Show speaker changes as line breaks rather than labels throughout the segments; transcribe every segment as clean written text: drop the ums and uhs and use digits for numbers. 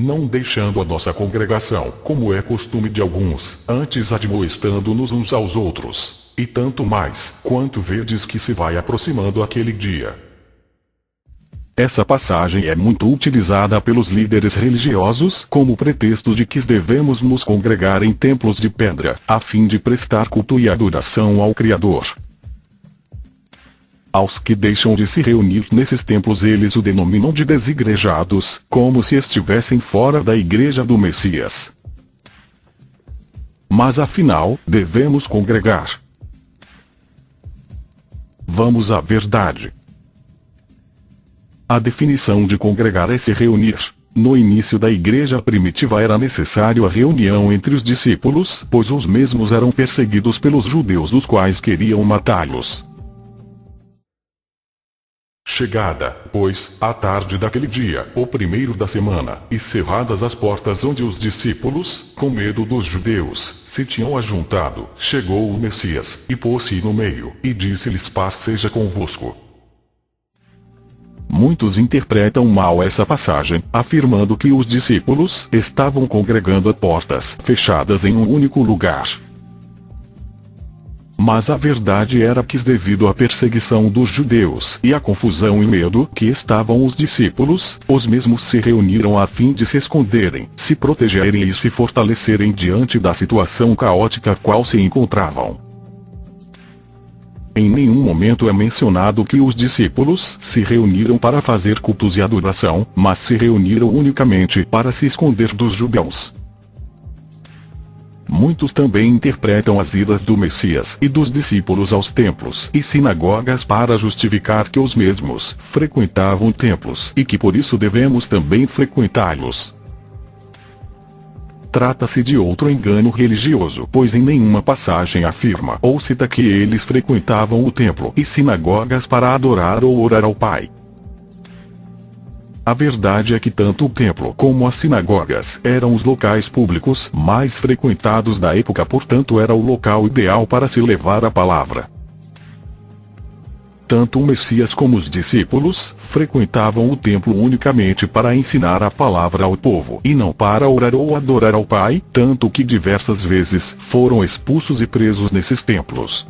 não deixando a nossa congregação, como é costume de alguns, antes admoestando-nos uns aos outros, e tanto mais, quanto vedes que se vai aproximando aquele dia. Essa passagem é muito utilizada pelos líderes religiosos como pretexto de que devemos nos congregar em templos de pedra, a fim de prestar culto e adoração ao Criador. Aos que deixam de se reunir nesses templos eles o denominam de desigrejados, como se estivessem fora da igreja do Messias. Mas afinal, devemos congregar. Vamos à verdade. A definição de congregar é se reunir. No início da igreja primitiva era necessário a reunião entre os discípulos, pois os mesmos eram perseguidos pelos judeus dos quais queriam matá-los. Chegada, pois, a tarde daquele dia, o primeiro da semana, e cerradas as portas onde os discípulos, com medo dos judeus, se tinham ajuntado, chegou o Messias, e pôs-se no meio, e disse-lhes: paz seja convosco. Muitos interpretam mal essa passagem, afirmando que os discípulos estavam congregando a portas fechadas em um único lugar. Mas a verdade era que, devido à perseguição dos judeus e à confusão e medo que estavam os discípulos, os mesmos se reuniram a fim de se esconderem, se protegerem e se fortalecerem diante da situação caótica qual se encontravam. Em nenhum momento é mencionado que os discípulos se reuniram para fazer cultos e adoração, mas se reuniram unicamente para se esconder dos judeus. Muitos também interpretam as idas do Messias e dos discípulos aos templos e sinagogas para justificar que os mesmos frequentavam templos e que por isso devemos também frequentá-los. Trata-se de outro engano religioso, pois em nenhuma passagem afirma ou cita que eles frequentavam o templo e sinagogas para adorar ou orar ao Pai. A verdade é que tanto o templo como as sinagogas eram os locais públicos mais frequentados da época, portanto era o local ideal para se levar a palavra. Tanto o Messias como os discípulos frequentavam o templo unicamente para ensinar a palavra ao povo e não para orar ou adorar ao Pai, tanto que diversas vezes foram expulsos e presos nesses templos.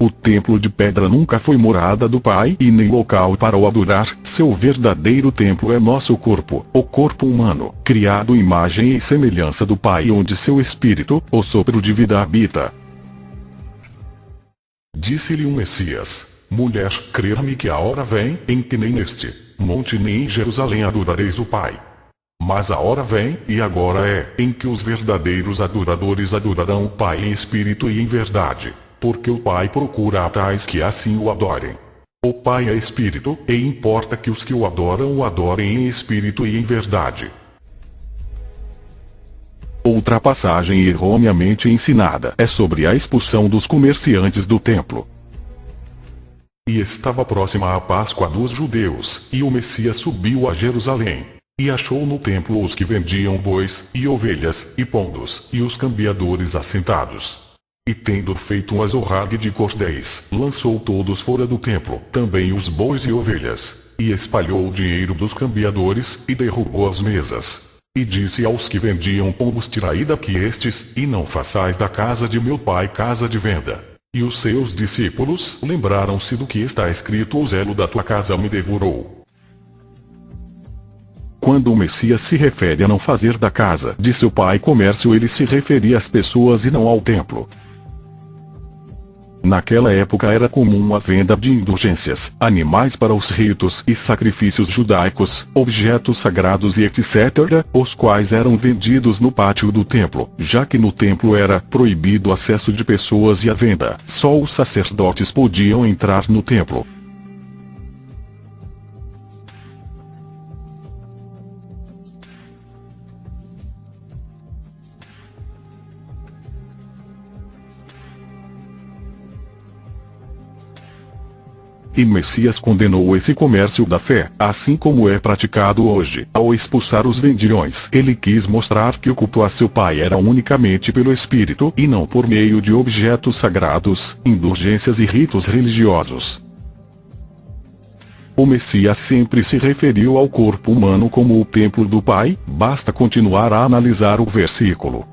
O templo de pedra nunca foi morada do Pai e nem local para o adorar. Seu verdadeiro templo é nosso corpo, o corpo humano, criado à imagem e semelhança do Pai, onde seu espírito, o sopro de vida, habita. Disse-lhe o Messias: mulher, crer-me que a hora vem, em que nem neste monte nem em Jerusalém adorareis o Pai. Mas a hora vem, e agora é, em que os verdadeiros adoradores adorarão o Pai em espírito e em verdade. Porque o Pai procura a tais que assim o adorem. O Pai é espírito, e importa que os que o adoram o adorem em espírito e em verdade. Outra passagem erroneamente ensinada é sobre a expulsão dos comerciantes do templo. E estava próxima a Páscoa dos judeus, e o Messias subiu a Jerusalém. E achou no templo os que vendiam bois, e ovelhas, e pombos, e os cambiadores assentados. E tendo feito um azorrague de cordéis, lançou todos fora do templo, também os bois e ovelhas, e espalhou o dinheiro dos cambiadores, e derrubou as mesas. E disse aos que vendiam pombos: tirai daqui estes, e não façais da casa de meu pai casa de venda. E os seus discípulos lembraram-se do que está escrito: o zelo da tua casa me devorou. Quando o Messias se refere a não fazer da casa de seu pai comércio, ele se referia às pessoas e não ao templo. Naquela época era comum a venda de indulgências, animais para os ritos e sacrifícios judaicos, objetos sagrados e etc., os quais eram vendidos no pátio do templo, já que no templo era proibido o acesso de pessoas e a venda. Só os sacerdotes podiam entrar no templo. E Messias condenou esse comércio da fé, assim como é praticado hoje. Ao expulsar os vendilhões, ele quis mostrar que o culto a seu pai era unicamente pelo Espírito e não por meio de objetos sagrados, indulgências e ritos religiosos. O Messias sempre se referiu ao corpo humano como o templo do Pai, basta continuar a analisar o versículo.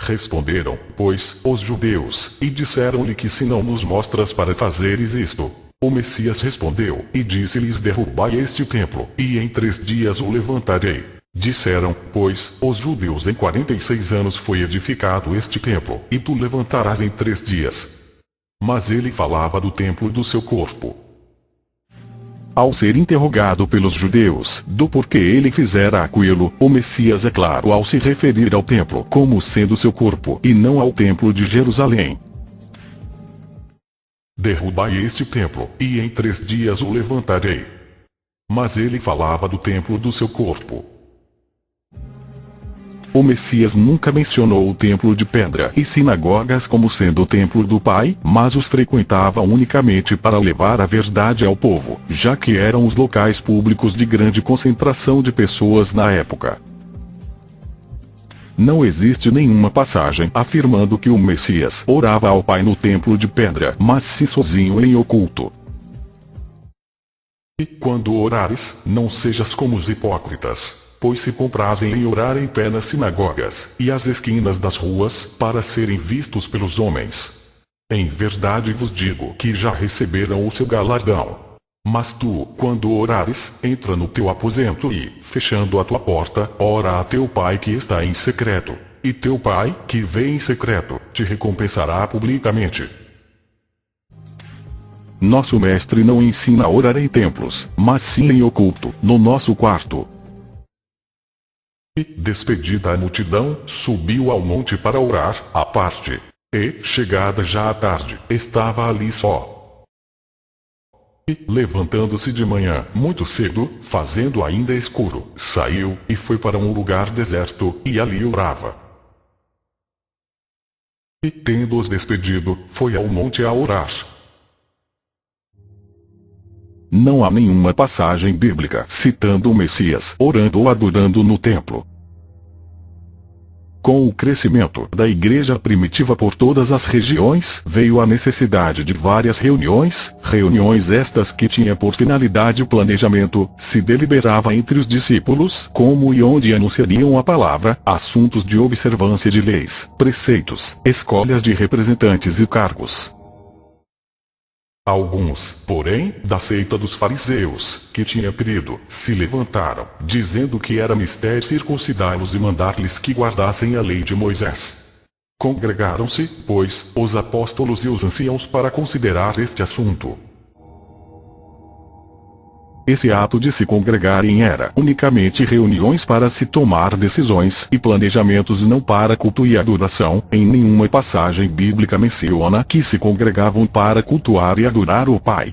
Responderam, pois, os judeus, e disseram-lhe que se não nos mostras para fazeres isto. O Messias respondeu, e disse-lhes: derrubai este templo, e em 3 dias o levantarei. Disseram, pois, os judeus: em 46 anos foi edificado este templo, e tu levantarás em 3 dias. Mas ele falava do templo do seu corpo. Ao ser interrogado pelos judeus do porquê ele fizera aquilo, o Messias é claro ao se referir ao templo como sendo seu corpo e não ao templo de Jerusalém. Derrubai este templo, e em 3 dias o levantarei. Mas ele falava do templo do seu corpo. O Messias nunca mencionou o templo de pedra e sinagogas como sendo o templo do Pai, mas os frequentava unicamente para levar a verdade ao povo, já que eram os locais públicos de grande concentração de pessoas na época. Não existe nenhuma passagem afirmando que o Messias orava ao Pai no templo de pedra, mas sim sozinho em oculto. E quando orares, não sejas como os hipócritas, pois se comprazem em orar em pé nas sinagogas e às esquinas das ruas, para serem vistos pelos homens. Em verdade vos digo que já receberam o seu galardão. Mas tu, quando orares, entra no teu aposento e, fechando a tua porta, ora a teu Pai que está em secreto. E teu Pai, que vê em secreto, te recompensará publicamente. Nosso mestre não ensina a orar em templos, mas sim em oculto, no nosso quarto. E, despedida a multidão, subiu ao monte para orar, à parte. E, chegada já a tarde, estava ali só. E, levantando-se de manhã, muito cedo, fazendo ainda escuro, saiu, e foi para um lugar deserto, e ali orava. E, tendo-os despedido, foi ao monte a orar. Não há nenhuma passagem bíblica citando o Messias orando ou adorando no templo. Com o crescimento da igreja primitiva por todas as regiões, veio a necessidade de várias reuniões estas que tinham por finalidade o planejamento, se deliberava entre os discípulos como e onde anunciariam a palavra, assuntos de observância de leis, preceitos, escolhas de representantes e cargos. Alguns, porém, da seita dos fariseus, que tinha crido, se levantaram, dizendo que era mister circuncidá-los e mandar-lhes que guardassem a lei de Moisés. Congregaram-se, pois, os apóstolos e os anciãos para considerar este assunto. Esse ato de se congregarem era unicamente reuniões para se tomar decisões e planejamentos, não para culto e adoração. Em nenhuma passagem bíblica menciona que se congregavam para cultuar e adorar o Pai.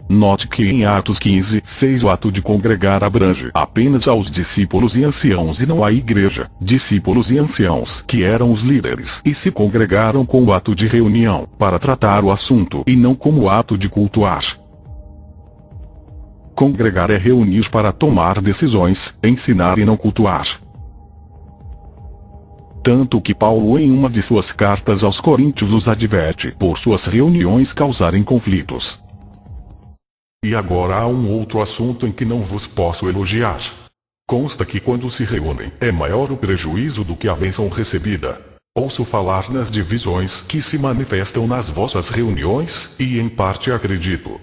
Note que em Atos 15:6 o ato de congregar abrange apenas aos discípulos e anciãos e não à igreja. Discípulos e anciãos, que eram os líderes, e se congregaram com o ato de reunião, para tratar o assunto e não como ato de cultuar. Congregar é reunir para tomar decisões, ensinar e não cultuar. Tanto que Paulo em uma de suas cartas aos Coríntios os adverte por suas reuniões causarem conflitos. E agora há um outro assunto em que não vos posso elogiar. Consta que quando se reúnem, é maior o prejuízo do que a bênção recebida. Ouço falar nas divisões que se manifestam nas vossas reuniões, e em parte acredito.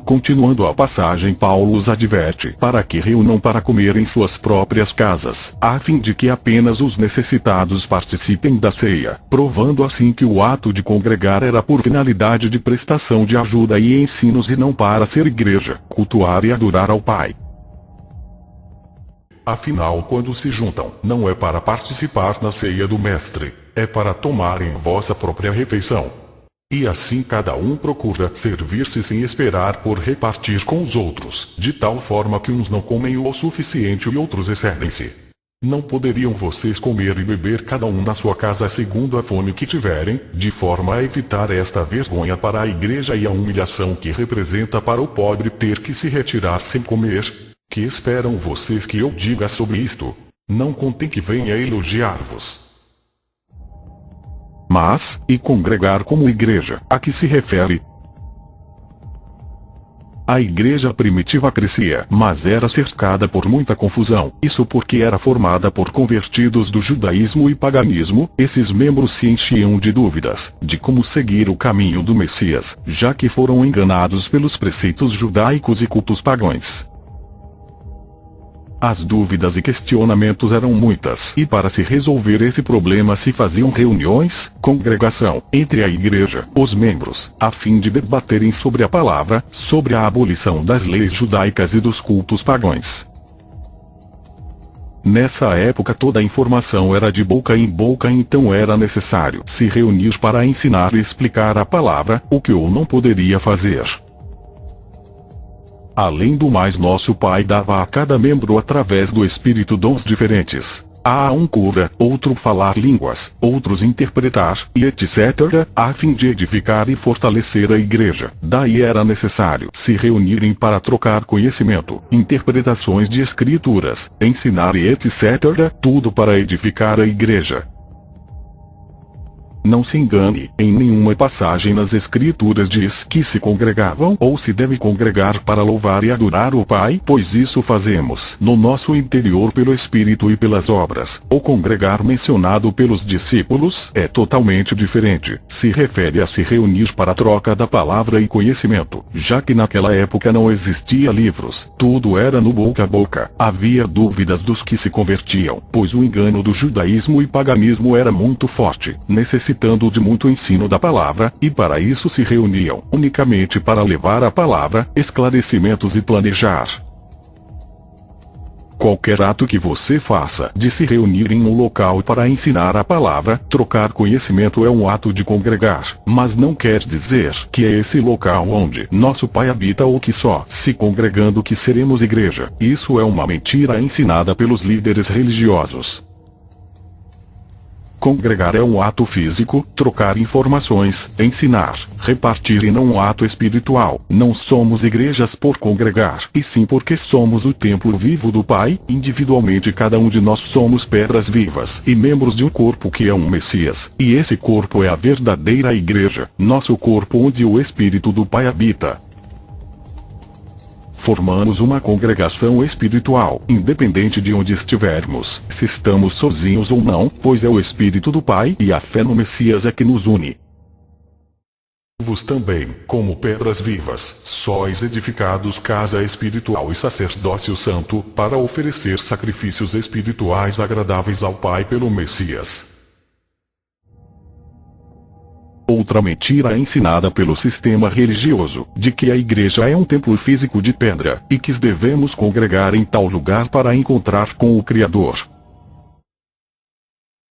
Continuando a passagem, Paulo os adverte para que reúnam para comer em suas próprias casas, a fim de que apenas os necessitados participem da ceia, provando assim que o ato de congregar era por finalidade de prestação de ajuda e ensinos e não para ser igreja, cultuar e adorar ao Pai. Afinal, quando se juntam, não é para participar na ceia do Mestre, é para tomarem vossa própria refeição. E assim cada um procura servir-se sem esperar por repartir com os outros, de tal forma que uns não comem o suficiente e outros excedem-se. Não poderiam vocês comer e beber cada um na sua casa segundo a fome que tiverem, de forma a evitar esta vergonha para a igreja e a humilhação que representa para o pobre ter que se retirar sem comer? Que esperam vocês que eu diga sobre isto? Não contem que venha elogiar-vos. Mas, e congregar como igreja, a que se refere? A igreja primitiva crescia, mas era cercada por muita confusão. Isso porque era formada por convertidos do judaísmo e paganismo. Esses membros se enchiam de dúvidas de como seguir o caminho do Messias, já que foram enganados pelos preceitos judaicos e cultos pagãos. As dúvidas e questionamentos eram muitas, e para se resolver esse problema se faziam reuniões, congregação, entre a igreja, os membros, a fim de debaterem sobre a palavra, sobre a abolição das leis judaicas e dos cultos pagãos. Nessa época toda a informação era de boca em boca, então era necessário se reunir para ensinar e explicar a palavra, o que eu não poderia fazer. Além do mais, nosso Pai dava a cada membro através do Espírito dons diferentes. A um cura, outro falar línguas, outros interpretar, e etc., a fim de edificar e fortalecer a igreja. Daí era necessário se reunirem para trocar conhecimento, interpretações de escrituras, ensinar e etc., tudo para edificar a igreja. Não se engane, em nenhuma passagem nas Escrituras diz que se congregavam ou se deve congregar para louvar e adorar o Pai, pois isso fazemos no nosso interior pelo Espírito e pelas obras. O congregar mencionado pelos discípulos é totalmente diferente. Se refere a se reunir para a troca da palavra e conhecimento, já que naquela época não existia livros, tudo era no boca a boca. Havia dúvidas dos que se convertiam, pois o engano do judaísmo e paganismo era muito forte, necessitando de muito ensino da palavra, e para isso se reuniam, unicamente para levar a palavra, esclarecimentos e planejar. Qualquer ato que você faça de se reunir em um local para ensinar a palavra, trocar conhecimento é um ato de congregar, mas não quer dizer que é esse local onde nosso Pai habita ou que só se congregando que seremos igreja. Isso é uma mentira ensinada pelos líderes religiosos. Congregar é um ato físico, trocar informações, ensinar, repartir e não um ato espiritual. Não somos igrejas por congregar, e sim porque somos o templo vivo do Pai. Individualmente cada um de nós somos pedras vivas e membros de um corpo que é um Messias, e esse corpo é a verdadeira igreja, nosso corpo onde o Espírito do Pai habita. Formamos uma congregação espiritual, independente de onde estivermos, se estamos sozinhos ou não, pois é o Espírito do Pai e a fé no Messias é que nos une. Vos também, como pedras vivas, sóis edificados casa espiritual e sacerdócio santo, para oferecer sacrifícios espirituais agradáveis ao Pai pelo Messias. Outra mentira ensinada pelo sistema religioso, de que a igreja é um templo físico de pedra, e que devemos congregar em tal lugar para encontrar com o Criador.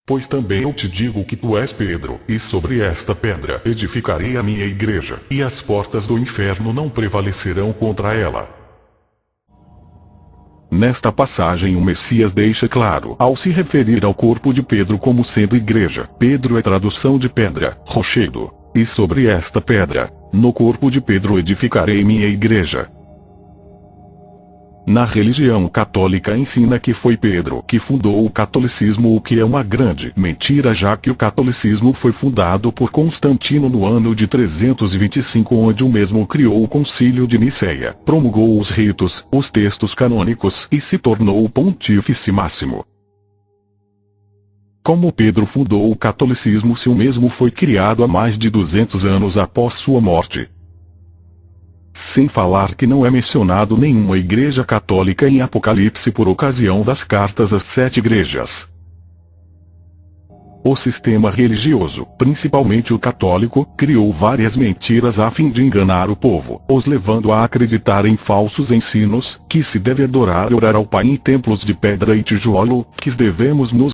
Pois também eu te digo que tu és Pedro, e sobre esta pedra edificarei a minha igreja, e as portas do inferno não prevalecerão contra ela. Nesta passagem o Messias deixa claro, ao se referir ao corpo de Pedro como sendo igreja, Pedro é tradução de pedra, rochedo, e sobre esta pedra, no corpo de Pedro edificarei minha igreja. Na religião católica ensina que foi Pedro que fundou o catolicismo, o que é uma grande mentira, já que o catolicismo foi fundado por Constantino no ano de 325, onde o mesmo criou o Concílio de Niceia, promulgou os ritos, os textos canônicos e se tornou o pontífice máximo. Como Pedro fundou o catolicismo se o mesmo foi criado há mais de 200 anos após sua morte? Sem falar que não é mencionado nenhuma igreja católica em Apocalipse por ocasião das cartas às 7 igrejas. O sistema religioso, principalmente o católico, criou várias mentiras a fim de enganar o povo, os levando a acreditar em falsos ensinos, que se deve adorar e orar ao Pai em templos de pedra e tijolo, que devemos nos